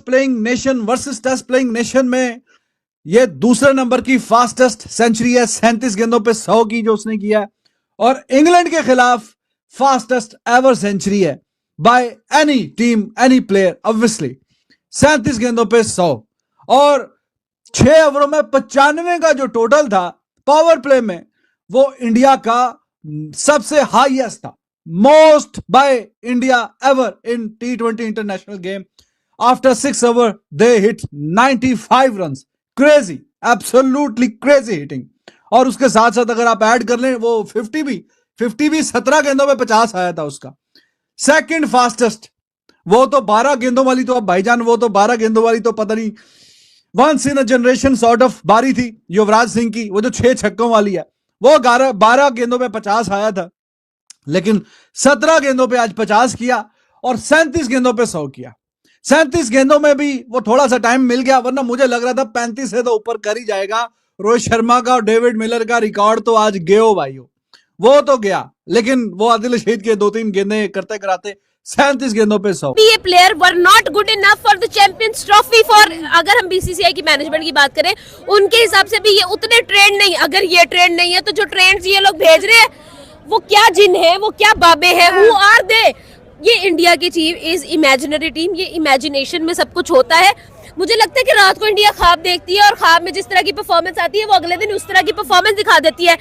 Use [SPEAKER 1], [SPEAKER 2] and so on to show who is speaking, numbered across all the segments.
[SPEAKER 1] Playing nation versus test playing nation में ये दूसरे नंबर की फास्टेस्ट सेंचुरी है, 37 गेंदों पे 100 की जो उसने किया है, और इंग्लैंड के खिलाफ फास्टेस्ट एवर सेंचुरी है by any team any player obviously. 37 गेंदों पे 100 और 6 ओवरों में 95 का जो टोटल था पावर प्ले में, वो इंडिया का सबसे हाईएस्ट था, most by India ever in T20 international game. After 6 over they hit 95 runs, crazy, absolutely crazy hitting. और उसके साथ साथ अगर आप ऐड कर लें वो 50 भी 17 गेंदों में 50 आया था उसका। सेकंड फास्टेस्ट वो तो 12 गेंदों वाली, तो अब भाईजान वो तो 12 गेंदों वाली तो पता नहीं once in a generation sort of बारी थी युवराज सिंह की, वो जो 6 छक्कों वाली है वो 12 गेंदों में 50 आया था, लेकिन 17 गेंदों पे आज 50 किया और 37 गेंदों पे 100 किया। 37 गेंदों में भी वो थोड़ा सा टाइम मिल गया, वरना मुझे लग रहा था 35 से तो ऊपर कर ही जाएगा। रोहित शर्मा का और डेविड मिलर का रिकॉर्ड तो आज गयो भाइयों, वो तो गया, लेकिन वो आदिल रशीद के 2-3 गेंदे करते कराते 37 गेंदों पे 100।
[SPEAKER 2] ये player were not good enough for the champions trophy for, अगर हम बीसीसीआई की मैनेजमेंट की बात करें उनके हिसाब से भी ये उतने ट्रेंड नहीं। अगर ये ट्रेंड नहीं है तो जो ट्रेंड्स ये लोग भेज रहे हैं वो क्या जिन है, वो क्या बाबे हैं, हु आर दे? ये इंडिया की टीम इज इमेजिनरी टीम, ये इमेजिनेशन में सब कुछ होता है। मुझे लगता है कि रात को इंडिया ख्वाब देखती है और ख्वाब में जिस तरह की परफॉर्मेंस आती है वो अगले दिन उस तरह की परफॉर्मेंस दिखा देती है।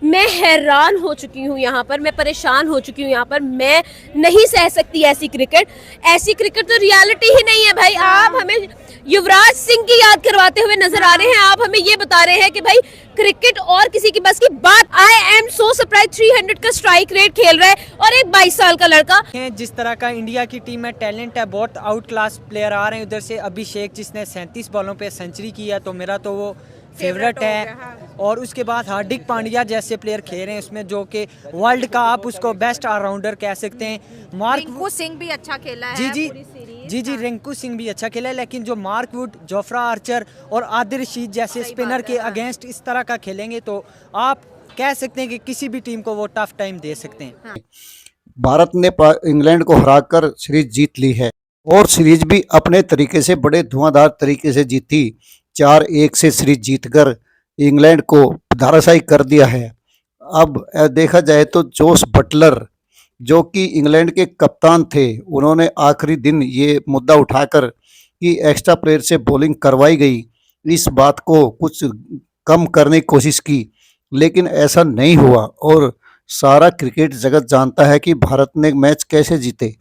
[SPEAKER 2] मैं हैरान हो चुकी हूँ यहाँ पर, मैं परेशान हो चुकी हूँ यहाँ पर। मैं नहीं सह सकती ऐसी क्रिकेट। ऐसी क्रिकेट तो रियलिटी ही नहीं है भाई। आप हमें युवराज सिंह की याद करवाते हुए नजर आ रहे हैं, आप हमें ये बता रहे हैं कि भाई क्रिकेट और किसी की बस की बात। आई एम सो सरप्राइज, 300 का स्ट्राइक रेट खेल रहा है और एक 22 साल का लड़का।
[SPEAKER 3] जिस तरह का इंडिया की टीम में टैलेंट है, बहुत आउट क्लास प्लेयर आ रहे हैं। उधर से अभिषेक जिसने 37 बॉलों पे सेंचुरी की है, तो मेरा तो वो फेवरेट है। और उसके बाद हार्दिक पांड्या जैसे प्लेयर खेल रहे हैं उसमें, जो कि वर्ल्ड का आप उसको बेस्ट ऑलराउंडर कह सकते हैं।
[SPEAKER 4] रिंकू सिंह भी अच्छा खेला है
[SPEAKER 3] जी रिंकू सिंह भी अच्छा खेला है, लेकिन जो मार्क वुड, जोफ्रा आर्चर और आदिल रशीद जैसे स्पिनर के अगेंस्ट इस तरह का खेलेंगे तो आप कह सकते हैं कि किसी भी टीम को वो टफ टाइम दे सकते हैं।
[SPEAKER 5] भारत ने इंग्लैंड को हराकर सीरीज जीत ली है और सीरीज भी अपने तरीके से बड़े धुआंधार तरीके से जीती। 4-1 से सीरीज जीतकर इंग्लैंड को धराशायी कर दिया है। अब देखा जाए तो जोस बटलर जो कि इंग्लैंड के कप्तान थे, उन्होंने आखिरी दिन ये मुद्दा उठाकर कि एक्स्ट्रा प्लेयर से बॉलिंग करवाई गई, इस बात को कुछ कम करने की कोशिश की, लेकिन ऐसा नहीं हुआ। और सारा क्रिकेट जगत जानता है कि भारत ने मैच कैसे जीते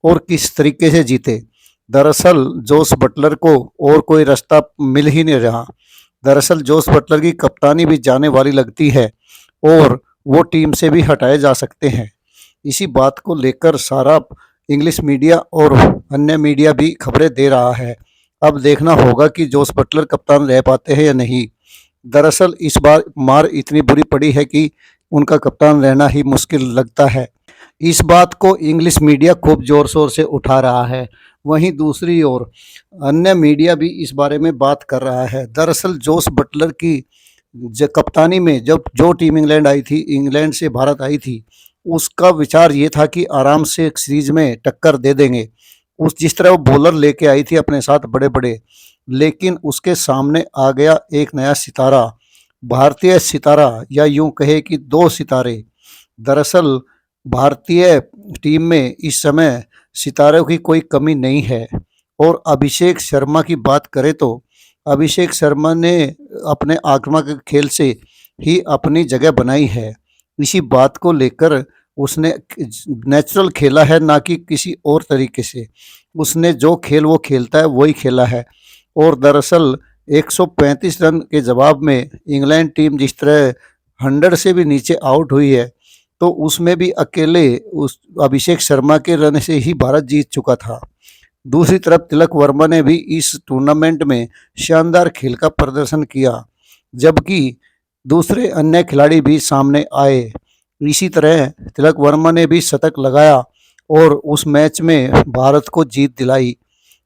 [SPEAKER 5] और किस तरीके से जीते। दरअसल जोस बटलर को और कोई रास्ता मिल ही नहीं रहा। दरअसल जोस बटलर की कप्तानी भी जाने वाली लगती है और वो टीम से भी हटाए जा सकते हैं। इसी बात को लेकर सारा इंग्लिश मीडिया और अन्य मीडिया भी खबरें दे रहा है। अब देखना होगा कि जोस बटलर कप्तान रह पाते हैं या नहीं। दरअसल इस बार मार इतनी बुरी पड़ी है कि उनका कप्तान रहना ही मुश्किल लगता है। इस बात को इंग्लिश मीडिया खूब ज़ोर शोर से उठा रहा है, वहीं दूसरी ओर अन्य मीडिया भी इस बारे में बात कर रहा है। दरअसल जोस बटलर की कप्तानी में जब जो टीम इंग्लैंड आई थी, इंग्लैंड से भारत आई थी, उसका विचार ये था कि आराम से एक सीरीज में टक्कर दे देंगे। उस जिस तरह वो बॉलर लेके आई थी अपने साथ बड़े बड़े, लेकिन उसके सामने आ गया एक नया सितारा, भारतीय सितारा, या यूं कहे कि 2 सितारे। दरअसल भारतीय टीम में इस समय सितारों की कोई कमी नहीं है। और अभिषेक शर्मा की बात करें तो अभिषेक शर्मा ने अपने आक्रामक खेल से ही अपनी जगह बनाई है। इसी बात को लेकर उसने नेचुरल खेला है, ना कि किसी और तरीके से। उसने जो खेल वो खेलता है वही खेला है। और दरअसल 135 रन के जवाब में इंग्लैंड टीम जिस तरह 100 से भी नीचे आउट हुई है, तो उसमें भी अकेले उस अभिषेक शर्मा के रन से ही भारत जीत चुका था। दूसरी तरफ तिलक वर्मा ने भी इस टूर्नामेंट में शानदार खेल का प्रदर्शन किया, जबकि दूसरे अन्य खिलाड़ी भी सामने आए। इसी तरह तिलक वर्मा ने भी शतक लगाया और उस मैच में भारत को जीत दिलाई।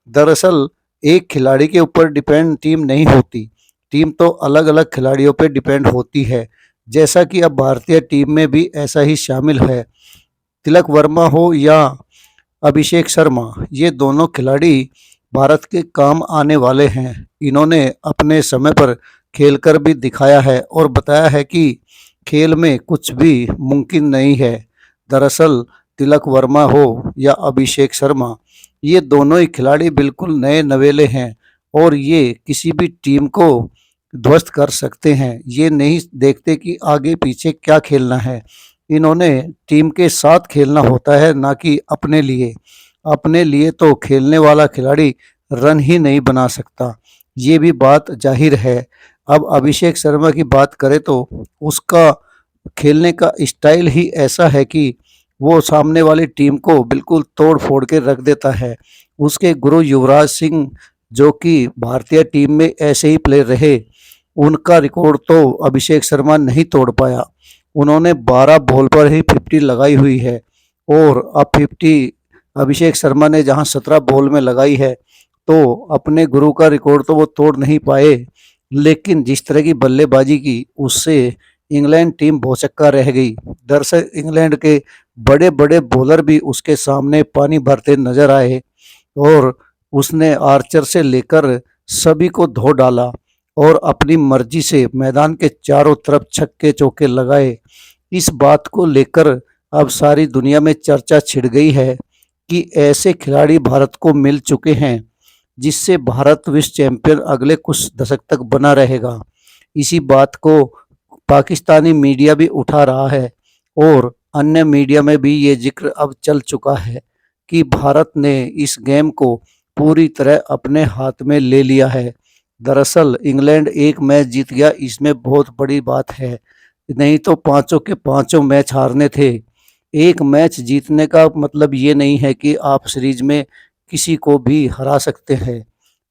[SPEAKER 5] दरअसल एक खिलाड़ी के ऊपर डिपेंड टीम नहीं होती, टीम तो अलग अलग खिलाड़ियों पर डिपेंड होती है, जैसा कि अब भारतीय टीम में भी ऐसा ही शामिल है। तिलक वर्मा हो या अभिषेक शर्मा, ये दोनों खिलाड़ी भारत के काम आने वाले हैं। इन्होंने अपने समय पर खेलकर भी दिखाया है और बताया है कि खेल में कुछ भी मुमकिन नहीं है। दरअसल तिलक वर्मा हो या अभिषेक शर्मा, ये दोनों ही खिलाड़ी बिल्कुल नए नवेले हैं और ये किसी भी टीम को ध्वस्त कर सकते हैं। ये नहीं देखते कि आगे पीछे क्या खेलना है। इन्होंने टीम के साथ खेलना होता है, ना कि अपने लिए। अपने लिए तो खेलने वाला खिलाड़ी रन ही नहीं बना सकता, ये भी बात जाहिर है। अब अभिषेक शर्मा की बात करें तो उसका खेलने का स्टाइल ही ऐसा है कि वो सामने वाली टीम को बिल्कुल तोड़ फोड़ के रख देता है। उसके गुरु युवराज सिंह, जो कि भारतीय टीम में ऐसे ही प्लेयर रहे, उनका रिकॉर्ड तो अभिषेक शर्मा नहीं तोड़ पाया। उन्होंने 12 बॉल पर ही 50 लगाई हुई है और अब 50 अभिषेक शर्मा ने जहां 17 बॉल में लगाई है, तो अपने गुरु का रिकॉर्ड तो वो तोड़ नहीं पाए। लेकिन जिस तरह की बल्लेबाजी की, उससे इंग्लैंड टीम भौचक्का रह गई। दरअसल इंग्लैंड के बड़े बड़े बॉलर भी उसके सामने पानी भरते नजर आए और उसने आर्चर से लेकर सभी को धो डाला और अपनी मर्जी से मैदान के चारों तरफ छक्के चौके लगाए। इस बात को लेकर अब सारी दुनिया में चर्चा छिड़ गई है कि ऐसे खिलाड़ी भारत को मिल चुके हैं, जिससे भारत विश्व चैंपियन अगले कुछ दशक तक बना रहेगा। इसी बात को पाकिस्तानी मीडिया भी उठा रहा है और अन्य मीडिया में भी ये जिक्र अब चल चुका है कि भारत ने इस गेम को पूरी तरह अपने हाथ में ले लिया है। दरअसल इंग्लैंड एक मैच जीत गया, इसमें बहुत बड़ी बात है। नहीं तो पांचों के पांचों मैच हारने थे। एक मैच जीतने का मतलब ये नहीं है कि आप सीरीज में किसी को भी हरा सकते हैं।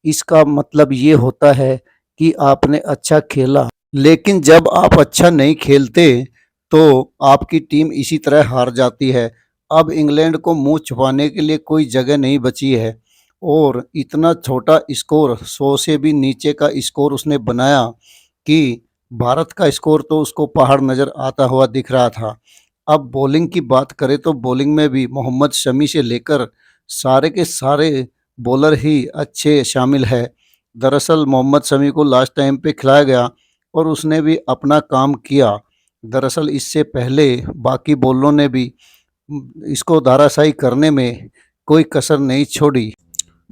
[SPEAKER 5] इसका मतलब ये होता है कि आपने अच्छा खेला। लेकिन जब आप अच्छा नहीं खेलते तो आपकी टीम इसी तरह हार जाती है। अब इंग्लैंड को मुंह छुपाने के लिए कोई जगह नहीं बची है और इतना छोटा स्कोर, 100 से भी नीचे का स्कोर उसने बनाया कि भारत का स्कोर तो उसको पहाड़ नज़र आता हुआ दिख रहा था। अब बॉलिंग की बात करें तो बॉलिंग में भी मोहम्मद शमी से लेकर सारे के सारे बॉलर ही अच्छे शामिल है। दरअसल मोहम्मद शमी को लास्ट टाइम पे खिलाया गया और उसने भी अपना काम किया। दरअसल इससे पहले बाकी बॉलरों ने भी इसको धराशायी करने में कोई कसर नहीं छोड़ी।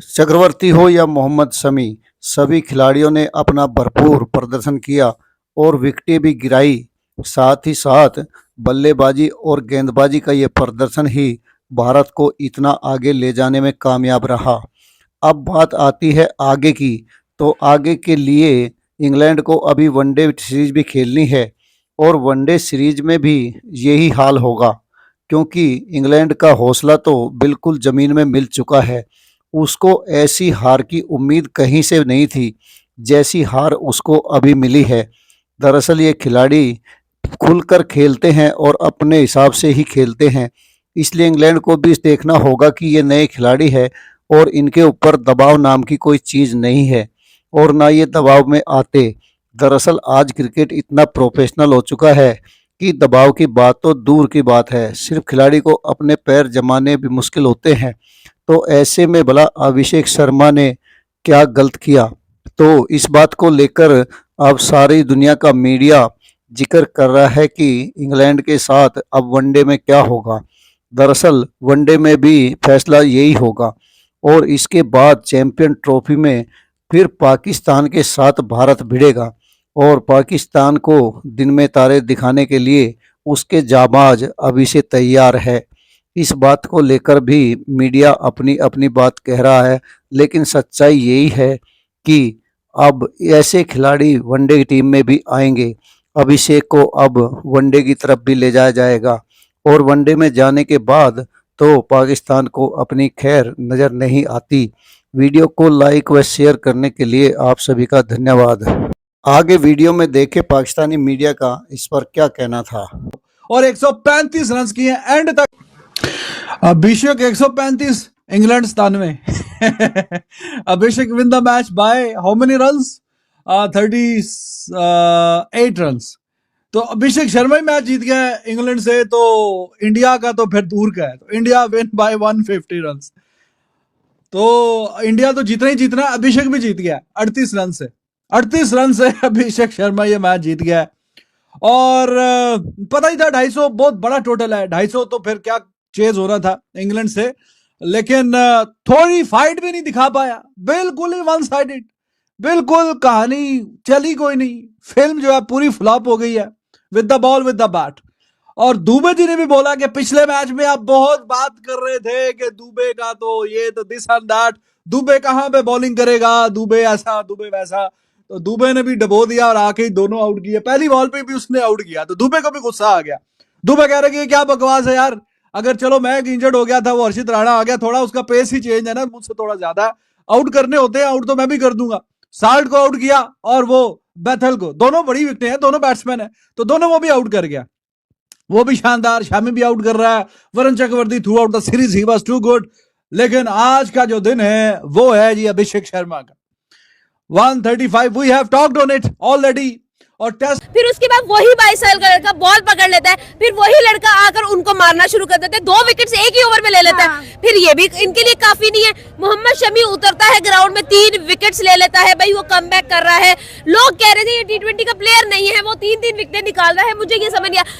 [SPEAKER 5] चक्रवर्ती हो या मोहम्मद शमी, सभी खिलाड़ियों ने अपना भरपूर प्रदर्शन किया और विकेटें भी गिराई। साथ ही साथ बल्लेबाजी और गेंदबाजी का ये प्रदर्शन ही भारत को इतना आगे ले जाने में कामयाब रहा। अब बात आती है आगे की, तो आगे के लिए इंग्लैंड को अभी वनडे सीरीज भी खेलनी है और वनडे सीरीज में भी यही हाल होगा, क्योंकि इंग्लैंड का हौसला तो बिल्कुल ज़मीन में मिल चुका है। उसको ऐसी हार की उम्मीद कहीं से नहीं थी जैसी हार उसको अभी मिली है। दरअसल ये खिलाड़ी खुलकर खेलते हैं और अपने हिसाब से ही खेलते हैं, इसलिए इंग्लैंड को भी देखना होगा कि ये नए खिलाड़ी है और इनके ऊपर दबाव नाम की कोई चीज़ नहीं है और ना ये दबाव में आते। दरअसल आज क्रिकेट इतना प्रोफेशनल हो चुका है कि दबाव की बात तो दूर की बात है, सिर्फ खिलाड़ी को अपने पैर जमाने भी मुश्किल होते हैं। तो ऐसे में भला अभिषेक शर्मा ने क्या गलत किया? तो इस बात को लेकर अब सारी दुनिया का मीडिया जिक्र कर रहा है कि इंग्लैंड के साथ अब वनडे में क्या होगा। दरअसल वनडे में भी फैसला यही होगा और इसके बाद चैंपियन ट्रॉफी में फिर पाकिस्तान के साथ भारत भिड़ेगा और पाकिस्तान को दिन में तारे दिखाने के लिए उसके जाबाज अभी से तैयार है। इस बात को लेकर भी मीडिया अपनी अपनी बात कह रहा है, लेकिन सच्चाई यही है कि अब ऐसे खिलाड़ी वनडे टीम में भी आएंगे। अभिषेक को अब वनडे की तरफ भी ले जाया जाएगा और वनडे में जाने के बाद तो पाकिस्तान को अपनी खैर नज़र नहीं आती। वीडियो को लाइक व शेयर करने के लिए आप सभी का धन्यवाद। आगे वीडियो में देखें पाकिस्तानी मीडिया का इस पर क्या कहना था।
[SPEAKER 1] और 135 रन किए एंड तक। अभिषेक 135, England 97। Abhishek win the match by how many runs? 38 runs. तो अभिषेक शर्मा ही मैच जीत गया है इंग्लैंड से, तो इंडिया का तो फिर दूर का है। तो इंडिया विन बाय 150 रन्स। तो इंडिया तो जीतना ही जीतना है। अभिषेक भी जीत गया 38 रन से। 38 रन से अभिषेक शर्मा ये मैच जीत गया है। और पता ही था 250 बहुत बड़ा टोटल है। 250 तो फिर क्या चेज हो रहा था इंग्लैंड से, लेकिन थोड़ी फाइट भी नहीं दिखा पाया, बिल्कुल ही वन साइडेड, बिल्कुल कहानी चली कोई नहीं। फिल्म जो है पूरी फ्लॉप हो गई है with the ball with the bat. और दुबे जी ने भी बोला कि पिछले मैच में आप बहुत बात कर रहे थे कि दुबे का तो ये तो दिस एंड दैट, दुबे कहां पे बॉलिंग करेगा, दुबे ऐसा दुबे वैसा। तो दुबे ने भी डबो दिया और आके ही दोनों आउट किए। पहली बॉल पे भी उसने आउट किया तो दुबे को भी गुस्सा आ गया। दुबे कह रहे कि ये क्या बकवास है यार, अगर चलो मैं इंजर्ड हो गया था, वो हर्षित राणा आ गया, थोड़ा उसका पेस ही चेंज है ना, मुझसे थोड़ा ज्यादा है, आउट करने होते हैं, आउट तो मैं भी कर दूंगा। साल्ट को आउट किया और वो बैथल को, दोनों बड़ी विकेटें हैं, दोनों बैट्समैन है, तो दोनों को भी आउट कर गया। वो भी शानदार, शामी भी आउट कर रहा है, Varun Chakravarthy throughout the series, he was too good. लेकिन आज का जो दिन है वो है जी अभिषेक शर्मा का 135। We have talked on it already. और टेस्ट
[SPEAKER 2] फिर उसके बाद वही 22 साल का लड़का बॉल पकड़ लेता है, फिर वही लड़का आकर उनको मारना शुरू कर देता है, 2 विकेट एक ही ओवर में ले लेता है। फिर ये भी इनके लिए काफी नहीं है। मोहम्मद शमी उतरता है ग्राउंड में, 3 विकेट्स ले लेता है, भाई वो कमबैक कर रहा है। लोग कह रहे थे ये T20 का प्लेयर नहीं है, वो 3-3 विकेट निकाल रहा है। मुझे ये समझ नहीं आया,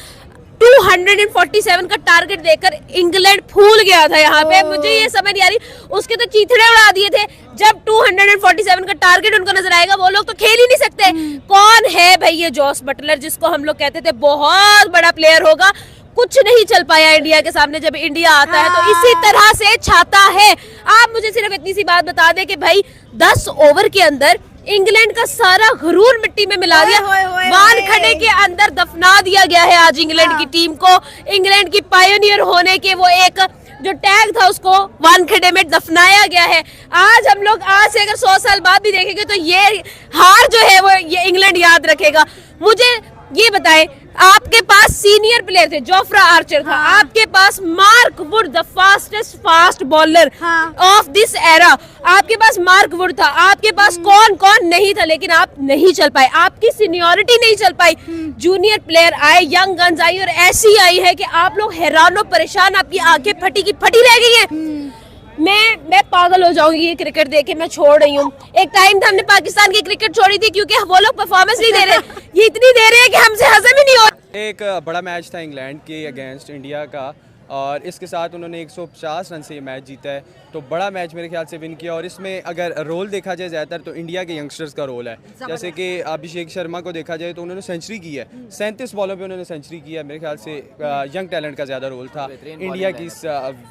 [SPEAKER 2] 247 का टारगेट देकर इंग्लैंड फूल गया था यहाँ पे। मुझे ये समझ नहीं आ रही, उसके तो चीथड़े उड़ा दिए थे। जब 247 का टारगेट उनको नजर आएगा, वो लोग तो खेल ही नहीं सकते। कौन है भाई ये जॉस बटलर, जिसको हम लोग कहते थे बहुत बड़ा प्लेयर होगा, कुछ नहीं चल पाया इंडिया के सामने। जब इंडिया आता है तो इसी तरह से छाता है। आप मुझे सिर्फ इतनी सी बात बता दें कि भाई 10 ओवर के अंदर इंग्लैंड का सारा गुरूर मिट्टी में मिला दिया, वानखेड़े के अंदर दफना दिया गया है आज इंग्लैंड की टीम को। इंग्लैंड की पायोनियर होने के वो एक जो टैग था उसको वानखेड़े में दफनाया गया है। आज हम लोग आज से अगर 100 साल बाद भी देखेंगे तो ये हार जो है वो ये इंग्लैंड याद रखेगा। मुझे ये बताएं, आपके पास सीनियर प्लेयर थे, जोफ्रा आर्चर था, आपके पास Mark Wood the fastest fast bowler of this era, आपके पास मार्क वुड था, आपके पास कौन कौन नहीं था, लेकिन आप नहीं चल पाए, आपकी सीनियरिटी नहीं चल पाई। जूनियर प्लेयर आए, यंग गन्स आई और ऐसी आई है कि आप लोग हैरानो परेशान, आपकी आंखें फटी की फटी रह गई हैं। मैं पागल हो जाऊंगी ये क्रिकेट देखे, मैं छोड़ रही हूँ। एक टाइम था हमने पाकिस्तान की क्रिकेट छोड़ी थी क्योंकि वो लोग परफॉर्मेंस नहीं दे रहे, ये इतनी दे रहे हैं कि हमसे हजम ही नहीं हो।
[SPEAKER 6] एक बड़ा मैच था इंग्लैंड के अगेंस्ट इंडिया का और इसके साथ उन्होंने 150 रन से ये मैच जीता है, तो बड़ा मैच मेरे ख्याल से विन किया। और इसमें अगर रोल देखा जाए ज़्यादातर तो इंडिया के यंगस्टर्स का रोल है। जैसे कि अभिषेक शर्मा को देखा जाए तो उन्होंने सेंचुरी की है, 37 बॉलों पे उन्होंने सेंचुरी की है। मेरे ख्याल से यंग टैलेंट का ज़्यादा रोल था इंडिया की इस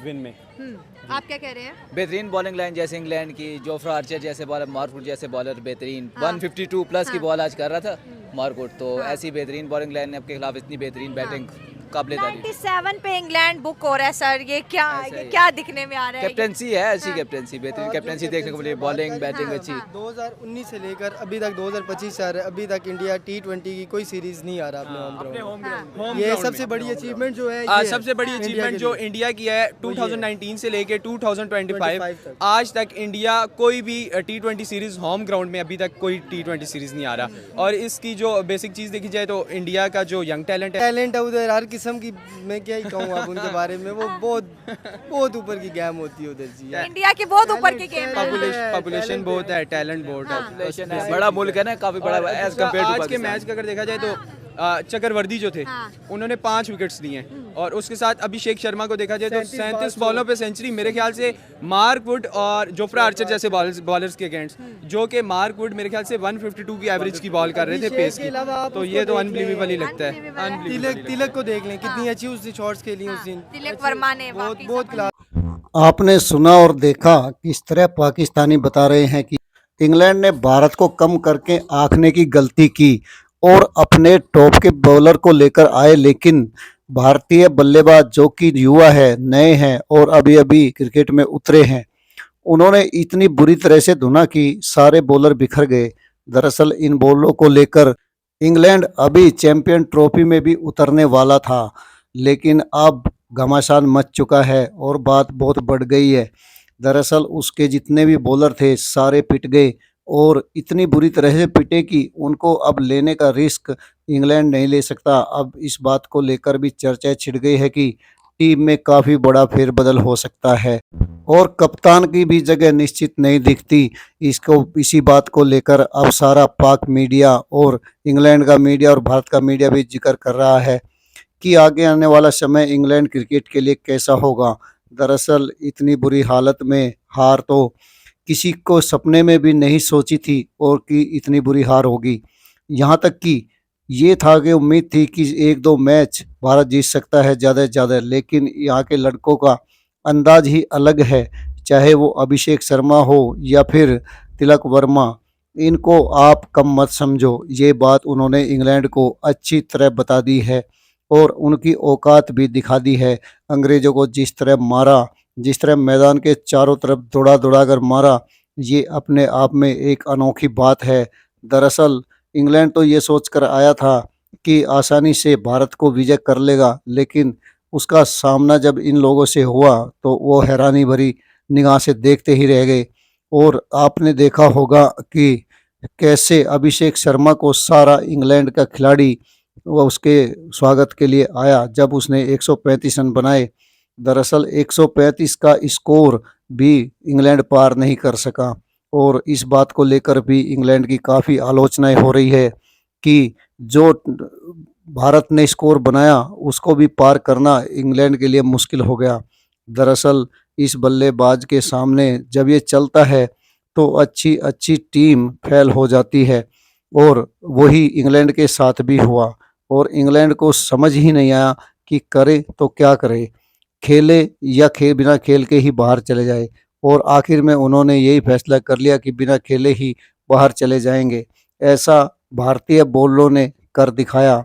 [SPEAKER 6] विन में।
[SPEAKER 4] आप क्या कह रहे हैं?
[SPEAKER 7] बेहतरीन बॉलिंग लाइन जैसे इंग्लैंड की, जोफ्रा आर्चर जैसे बॉलर, मार्कवुड जैसे बॉलर बेहतरीन, 152 प्लस की बॉल आज कर रहा था मार्कवुड, तो ऐसी बेहतरीन बॉलिंग लाइन आपके खिलाफ इतनी बेहतरीन बैटिंग काबिले तारीफ।
[SPEAKER 4] 97 पे इंग्लैंड बुक हो रहा है सर, ये क्या दिखने में आ रहा है?
[SPEAKER 7] कैप्टेंसी है, अच्छी कैप्टेंसी, बेहतरीन कैप्टेंसी देखने को मिली, बॉलिंग बैटिंग अच्छी।
[SPEAKER 8] 2019 से लेकर अभी तक 2025 आ रहा है, अभी तक इंडिया T20 की कोई सीरीज नहीं आ रहा अपने होम ग्राउंड। ये सबसे बड़ी अचीवमेंट जो है,
[SPEAKER 6] सबसे बड़ी अचीवमेंट जो इंडिया की है 2019 से लेके 2025 आज तक इंडिया कोई भी T20 सीरीज होम ग्राउंड में अभी तक कोई T20 सीरीज नहीं आ रहा। और इसकी जो बेसिक चीज देखी जाए तो इंडिया का जो यंग टैलेंट है
[SPEAKER 8] उधर हर किस्म की, मैं क्या ही कहूँ आप उनके बारे में, वो बहुत ऊपर की गेम होती है उधर जी।
[SPEAKER 4] इंडिया की बहुत ऊपर की गेम है।
[SPEAKER 6] पॉपुलेशन बहुत है, टैलेंट बहुत है,
[SPEAKER 7] बड़ा मुल्क है ना, काफी बड़ा एज कम्पेयर टू
[SPEAKER 6] आज के मैच का अगर देखा जाए तो चक्रवर्ती जो थे उन्होंने 5 विकेट्स लिए और उसके साथ अभिषेक शर्मा को देखा जाए तो 37 बॉलों पे सेंचुरी। मेरे ख्याल से मार्क वुड और जोफ्रा आर्चर जैसे बॉलर्स के अगेंस्ट, जो कि मार्क वुड मेरे ख्याल से 152 की एवरेज की बॉल कर रहे थे पेस की, तो ये तो अनबिलीवेबल ही लगता है।
[SPEAKER 8] तिलक को देख लें, कितनी अच्छी उसने शॉट्स खेली उस दिन,
[SPEAKER 4] तिलक वर्मा ने
[SPEAKER 8] बहुत क्लास।
[SPEAKER 5] आपने सुना और देखा किस तरह पाकिस्तानी बता रहे हैं कि इंग्लैंड ने भारत को कम करके आंकने की गलती की और अपने टॉप के बॉलर को लेकर आए, लेकिन भारतीय बल्लेबाज जो कि युवा है, नए हैं और अभी अभी क्रिकेट में उतरे हैं, उन्होंने इतनी बुरी तरह से धुना कि सारे बॉलर बिखर गए। दरअसल इन बॉलरों को लेकर इंग्लैंड अभी चैंपियन ट्रॉफी में भी उतरने वाला था, लेकिन अब घमासान मच चुका है और बात बहुत बढ़ गई है। दरअसल उसके जितने भी बॉलर थे सारे पिट गए और इतनी बुरी तरह से पिटे कि उनको अब लेने का रिस्क इंग्लैंड नहीं ले सकता। अब इस बात को लेकर भी चर्चा छिड़ गई है कि टीम में काफ़ी बड़ा फेरबदल हो सकता है और कप्तान की भी जगह निश्चित नहीं दिखती। इसी बात को लेकर अब सारा पाक मीडिया और इंग्लैंड का मीडिया और भारत का मीडिया भी जिक्र कर रहा है कि आगे आने वाला समय इंग्लैंड क्रिकेट के लिए कैसा होगा। दरअसल इतनी बुरी हालत में हार तो किसी को सपने में भी नहीं सोची थी और कि इतनी बुरी हार होगी। यहाँ तक कि ये था कि उम्मीद थी कि 1-2 मैच भारत जीत सकता है ज़्यादा से ज़्यादा, लेकिन यहाँ के लड़कों का अंदाज ही अलग है। चाहे वो अभिषेक शर्मा हो या फिर तिलक वर्मा, इनको आप कम मत समझो। ये बात उन्होंने इंग्लैंड को अच्छी तरह बता दी है और उनकी औकात भी दिखा दी है। अंग्रेज़ों को जिस तरह मारा, जिस तरह मैदान के चारों तरफ दौड़ा कर मारा, ये अपने आप में एक अनोखी बात है। दरअसल इंग्लैंड तो ये सोचकर आया था कि आसानी से भारत को विजय कर लेगा, लेकिन उसका सामना जब इन लोगों से हुआ तो वो हैरानी भरी निगाह से देखते ही रह गए। और आपने देखा होगा कि कैसे अभिषेक शर्मा को सारा इंग्लैंड का खिलाड़ी वो उसके स्वागत के लिए आया जब उसने 135 रन बनाए। दरअसल 135 का स्कोर भी इंग्लैंड पार नहीं कर सका और इस बात को लेकर भी इंग्लैंड की काफ़ी आलोचनाएं हो रही है कि जो भारत ने स्कोर बनाया उसको भी पार करना इंग्लैंड के लिए मुश्किल हो गया। दरअसल इस बल्लेबाज के सामने जब ये चलता है तो अच्छी अच्छी टीम फेल हो जाती है और वही इंग्लैंड के साथ भी हुआ और इंग्लैंड को समझ ही नहीं आया कि करे तो क्या करे, खेले या बिना खेल के ही बाहर चले जाए। और आखिर में उन्होंने यही फैसला कर लिया कि बिना खेले ही बाहर चले जाएंगे। ऐसा भारतीय बॉलरों ने कर दिखाया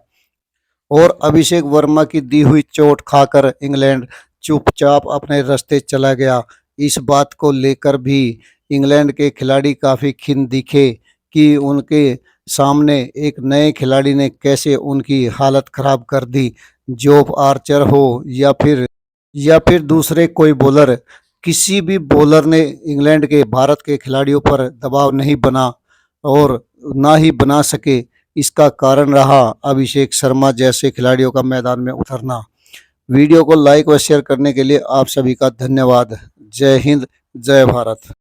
[SPEAKER 5] और अभिषेक वर्मा की दी हुई चोट खाकर इंग्लैंड चुपचाप अपने रास्ते चला गया। इस बात को लेकर भी इंग्लैंड के खिलाड़ी काफ़ी खिन्न दिखे कि उनके सामने एक नए खिलाड़ी ने कैसे उनकी हालत ख़राब कर दी। जोफ आर्चर हो या फिर दूसरे कोई बॉलर, किसी भी बॉलर ने इंग्लैंड के भारत के खिलाड़ियों पर दबाव नहीं बना और ना ही बना सके। इसका कारण रहा अभिषेक शर्मा जैसे खिलाड़ियों का मैदान में उतरना। वीडियो को लाइक व शेयर करने के लिए आप सभी का धन्यवाद। जय हिंद, जय भारत।